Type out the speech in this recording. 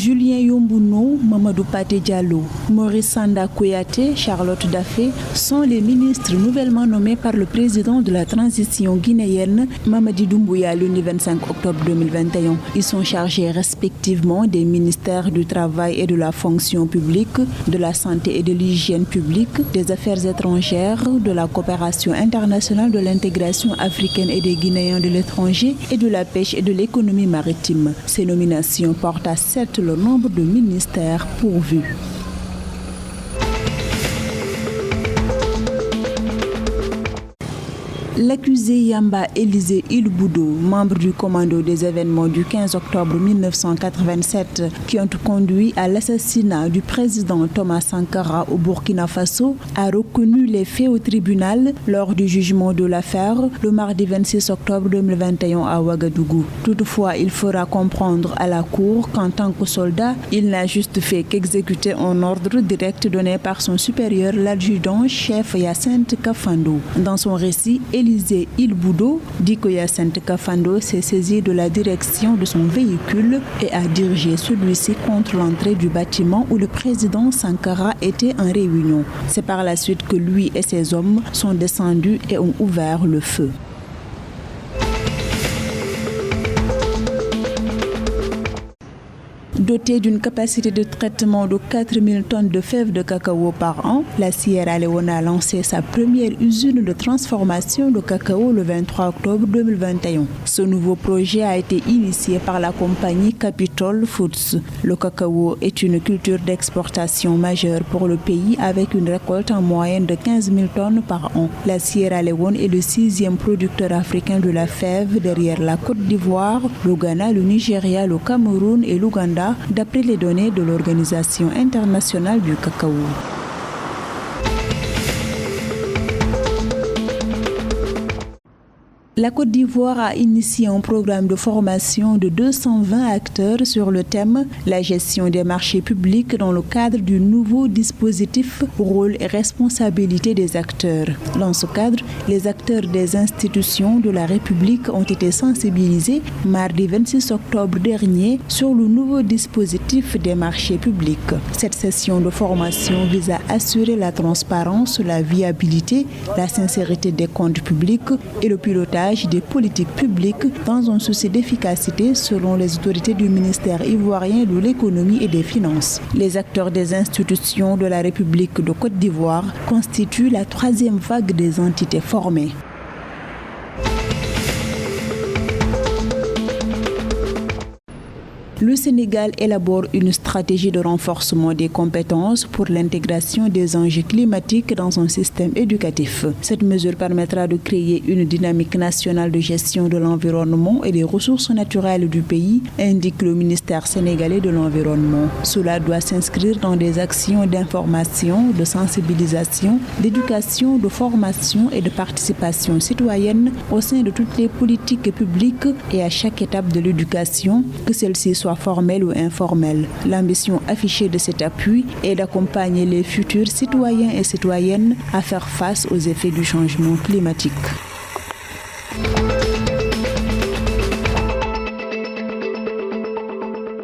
Julien Yombouno, Mamadou Paté Diallo, Maurice Sanda Kouyaté, Charlotte Daffé sont les ministres nouvellement nommés par le président de la transition guinéenne, Mamadi Doumbouya, le 25 octobre 2021. Ils sont chargés respectivement des ministères du Travail et de la fonction publique, de la santé et de l'hygiène publique, des affaires étrangères, de la coopération internationale, de l'intégration africaine et des Guinéens de l'étranger et de la pêche et de l'économie maritime. Ces nominations portent à 7 le nombre de ministères pourvus. L'accusé Yamba Élisée Ilboudou, membre du commando des événements du 15 octobre 1987 qui ont conduit à l'assassinat du président Thomas Sankara au Burkina Faso, a reconnu les faits au tribunal lors du jugement de l'affaire le mardi 26 octobre 2021 à Ouagadougou. Toutefois, il fera comprendre à la cour qu'en tant que soldat, il n'a juste fait qu'exécuter un ordre direct donné par son supérieur, l'adjudant-chef Hyacinthe Kafando. Dans son récit, Élisée Ilboudou dit que Hyacinthe Kafando s'est saisi de la direction de son véhicule et a dirigé celui-ci contre l'entrée du bâtiment où le président Sankara était en réunion. C'est par la suite que lui et ses hommes sont descendus et ont ouvert le feu. Dotée d'une capacité de traitement de 4000 tonnes de fèves de cacao par an, la Sierra Leone a lancé sa première usine de transformation de cacao le 23 octobre 2021. Ce nouveau projet a été initié par la compagnie Capitol Foods. Le cacao est une culture d'exportation majeure pour le pays avec une récolte en moyenne de 15 000 tonnes par an. La Sierra Leone est le 6e producteur africain de la fève derrière la Côte d'Ivoire, le Ghana, le Nigeria, le Cameroun et l'Ouganda, d'après les données de l'Organisation internationale du cacao. La Côte d'Ivoire a initié un programme de formation de 220 acteurs sur le thème « La gestion des marchés publics dans le cadre du nouveau dispositif rôle et responsabilité des acteurs ». Dans ce cadre, les acteurs des institutions de la République ont été sensibilisés mardi 26 octobre dernier sur le nouveau dispositif des marchés publics. Cette session de formation vise à assurer la transparence, la viabilité, la sincérité des comptes publics et le pilotage des politiques publiques dans un souci d'efficacité selon les autorités du ministère ivoirien de l'économie et des finances. Les acteurs des institutions de la République de Côte d'Ivoire constituent la 3e vague des entités formées. Le Sénégal élabore une stratégie de renforcement des compétences pour l'intégration des enjeux climatiques dans un système éducatif. Cette mesure permettra de créer une dynamique nationale de gestion de l'environnement et des ressources naturelles du pays, indique le ministère sénégalais de l'Environnement. Cela doit s'inscrire dans des actions d'information, de sensibilisation, d'éducation, de formation et de participation citoyenne au sein de toutes les politiques publiques et à chaque étape de l'éducation, que celle-ci soit formelle ou informelle. L'ambition affichée de cet appui est d'accompagner les futurs citoyens et citoyennes à faire face aux effets du changement climatique.